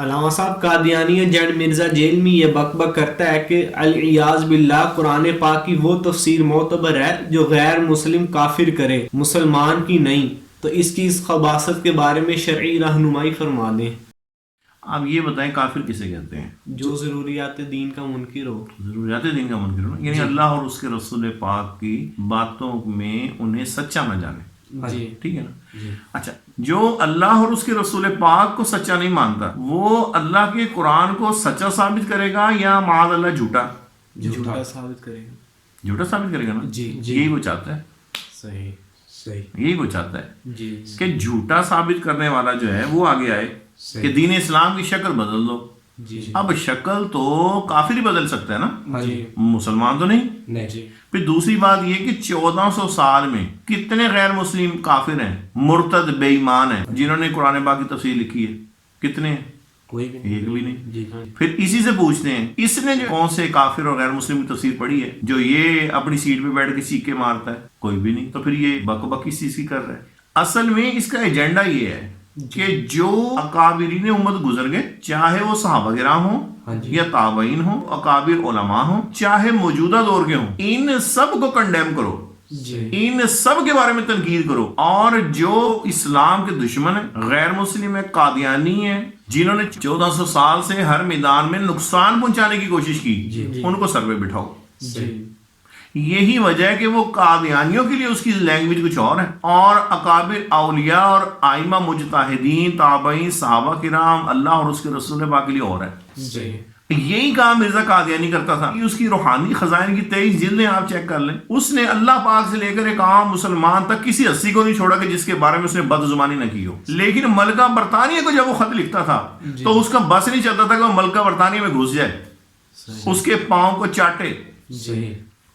علامہ صاحب قادیانی جینڈ مرزا جیل میں یہ بک بک کرتا ہے کہ العیاذ باللہ قرآن پاک کی وہ تفسیر معتبر ہے جو غیر مسلم کافر کرے، مسلمان کی نہیں، تو اس کی اس خباثت کے بارے میں شرعی رہنمائی فرما دیں۔ آپ یہ بتائیں کافر کسے کہتے ہیں؟ جو ضروریات دین کا منکر ہو۔ ضروریات دین کا منکر ہو، یعنی اللہ اور اس کے رسول پاک کی باتوں میں انہیں سچا نہ جانے، جی ٹھیک ہے نا؟ اچھا، جو اللہ اور اس کے رسول پاک کو سچا نہیں مانتا وہ اللہ کے قرآن کو سچا ثابت کرے گا یا معاذ اللہ جھوٹا ثابت کرے گا؟ جھوٹا ثابت کرے گا نا؟ جی یہی وہ چاہتا ہے، صحیح یہی وہ چاہتا ہے جی کہ جھوٹا ثابت کرنے والا جو ہے وہ آگے آئے کہ دین اسلام کی شکل بدل دو۔ جی اب شکل تو کافر ہی بدل سکتا ہے نا، جی مسلمان تو نہیں۔ جی پھر دوسری بات یہ کہ 1400 سال میں کتنے غیر مسلم کافر ہیں، مرتد بے ایمان ہیں جنہوں نے قرآن پاک کی تفسیر لکھی ہے؟ کتنے ہیں؟ کوئی بھی ایک بھی نہیں۔ جی پھر اسی سے پوچھتے ہیں اس نے جو کون سے کافر اور غیر مسلم کی تفسیر پڑھی ہے جو یہ اپنی سیٹ پہ بیٹھ کے چیخے مارتا ہے؟ کوئی بھی نہیں۔ تو پھر یہ بک بک کس چیز کی کر رہا ہے؟ اصل میں اس کا ایجنڈا یہ ہے کہ جو اکابرین امت گزر گئے، چاہے وہ صحابہ کرام ہوں یا تابعین ہوں، اکابر علماء ہوں، چاہے موجودہ دور کے ہوں، ان سب کو کنڈیم کرو، ان سب کے بارے میں تنقید کرو، اور جو اسلام کے دشمن ہیں، غیر مسلم ہیں، قادیانی ہیں، جنہوں نے 1400 سال سے ہر میدان میں نقصان پہنچانے کی کوشش کی، ان کو سر پہ بٹھاؤ۔ یہی وجہ ہے کہ وہ قادیانیوں کے لیے اس کی لینگویج کچھ اور ہے، اور اکابر اولیاء اور ائمہ مجتہدین، تابعین، صحابہ کرام، اللہ اور اس کے رسول پاک کے لیے اور ہے۔ یہی کام مرزا قادیانی کرتا تھا۔ اس کی روحانی خزائن کی 23 جلدیں آپ چیک کر لیں، اس نے اللہ پاک سے لے کر ایک عام مسلمان تک کسی ہستی کو نہیں چھوڑا کہ جس کے بارے میں اس نے بد زبانی نہ کی ہو۔ لیکن ملکہ برطانیہ کو جب وہ خط لکھتا تھا تو اس کا بس نہیں چلتا تھا کہ وہ ملکہ برطانیہ میں گھس جائے، اس کے پاؤں کو چاٹے۔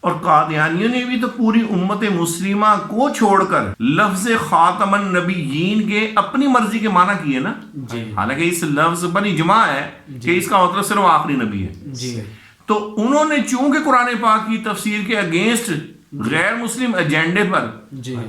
اور قادیانیوں نے بھی تو پوری امت مسلمہ کو چھوڑ کر لفظ خاتم النبیین کے اپنی مرضی کے معنی کیے نا، حالانکہ اس لفظ پر اجماع ہے کہ اس کا مطلب صرف آخری نبی ہے۔ تو انہوں نے چونکہ قرآن پاک کی تفسیر کے اگینسٹ غیر مسلم ایجنڈے پر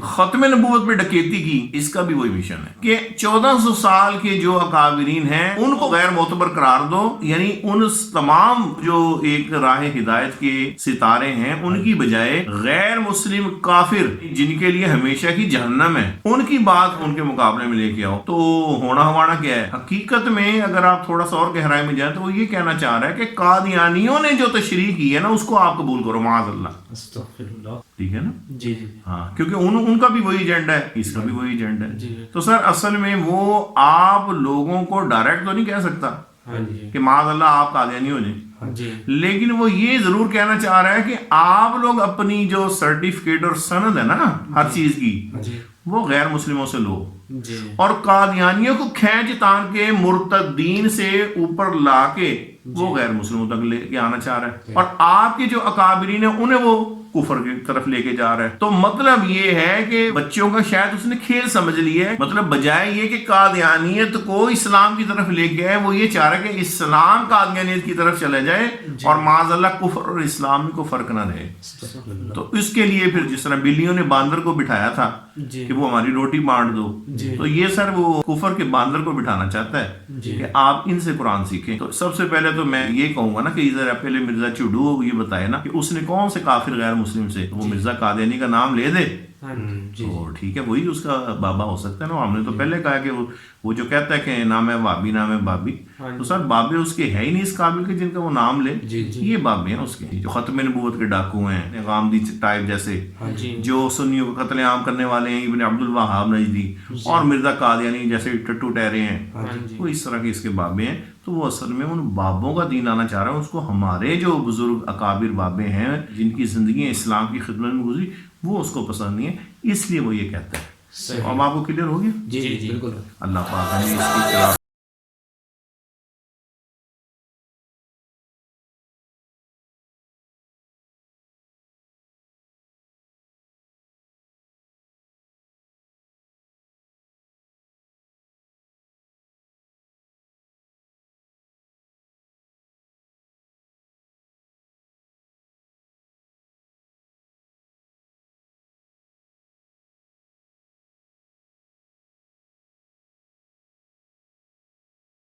ختم نبوت پہ ڈکیتی کی، اس کا بھی وہی مشن ہے کہ 1400 سال کے جو اکابرین ہیں ان کو غیر معتبر قرار دو، یعنی ان تمام جو ایک راہ ہدایت کے ستارے ہیں ان کی بجائے غیر مسلم کافر جن کے لیے ہمیشہ کی جہنم ہے ان کی بات ان کے مقابلے میں لے کے آؤ۔ تو ہونا ہمارا کیا ہے؟ حقیقت میں اگر آپ تھوڑا سا اور گہرائی میں جائیں تو وہ یہ کہنا چاہ رہا ہے کہ قادیانیوں نے جو تشریح کی ہے نا اس کو آپ قبول کرو، معاذ اللہ، ٹھیک ہے نا؟ جی ہاں، کیونکہ ان کا بھی وہی ایجنڈا ہے، اس کا بھی وہی ایجنڈا ہے۔ تو سر اصل میں وہ آپ لوگوں کو ڈائریکٹ تو نہیں کہہ سکتا کہ معاذ اللہ آپ قادیانی ہو جائیں، لیکن وہ یہ ضرور کہنا چاہ رہا ہے کہ آپ لوگ اپنی جو سرٹیفکیٹ اور سند ہے نا ہر چیز کی وہ غیر مسلموں سے لو، اور قادیانیوں کو کھینچ تان کے مرتدین سے اوپر لا کے وہ غیر مسلموں تک لے کے آنا چاہ رہا ہے، اور آپ کے جو اکابرین ہیں انہیں وہ کفر کی طرف لے کے جا رہا ہے۔ تو مطلب یہ ہے کہ بچوں کا شاید اس نے کھیل سمجھ لیا ہے، مطلب بجائے یہ کہ قادیانیت کو اسلام کی طرف لے کے آئے وہ یہ چاہ رہا ہے کہ اسلام قادیانیت کی طرف چلے جائے اور معاذ اللہ کفر اور اسلام میں کوئی فرق نہ رہے۔ تو اس کے لیے پھر جس طرح بلیوں نے باندر کو بٹھایا تھا کہ وہ ہماری روٹی بانٹ دو، تو یہ سر وہ کفر کے باندر کو بٹھانا چاہتا ہے کہ آپ ان سے قرآن سیکھیں۔ تو سب سے پہلے تو میں یہ کہوں گا نا کہ ذرا پہلے مرزا چڈو یہ بتائے نا کہ اس نے کون سے کافر غیر مسلم سے وہ مرزا قادیانی کا نام لے دے تو ٹھیک ہے، وہی اس کا بابا ہو سکتا ہے نا۔ ہم نے تو پہلے کہا کہ وہ جو کہتا ہے کہ نام ہے وابی، نام ہے بابی، تو سر بابے اس کے ہے ہی نہیں اس قابل کے جن کا وہ نام لے، یہ بابے ہیں اس کے جو ختم نبوت کے ڈاکو ہیں، غامدی ٹائپ جیسے جو سنیوں کو قتل عام کرنے والے ہیں، ابن عبد الوہاب نجدی اور مرزا قادیانی جیسے ٹٹو ٹہرے ہیں، وہ اس طرح کے اس کے بابے ہیں۔ تو وہ اصل میں ان بابوں کا دین آنا چاہ رہا ہے، اس کو ہمارے جو بزرگ اکابر بابے ہیں جن کی زندگی اسلام کی خدمت میں گزری وہ اس کو پسند نہیں ہے، اس لیے وہ یہ کہتا ہے۔ اب آپ کو کلیئر ہو گیا؟ جی بالکل۔ اللہ پاک ہمیں اس کی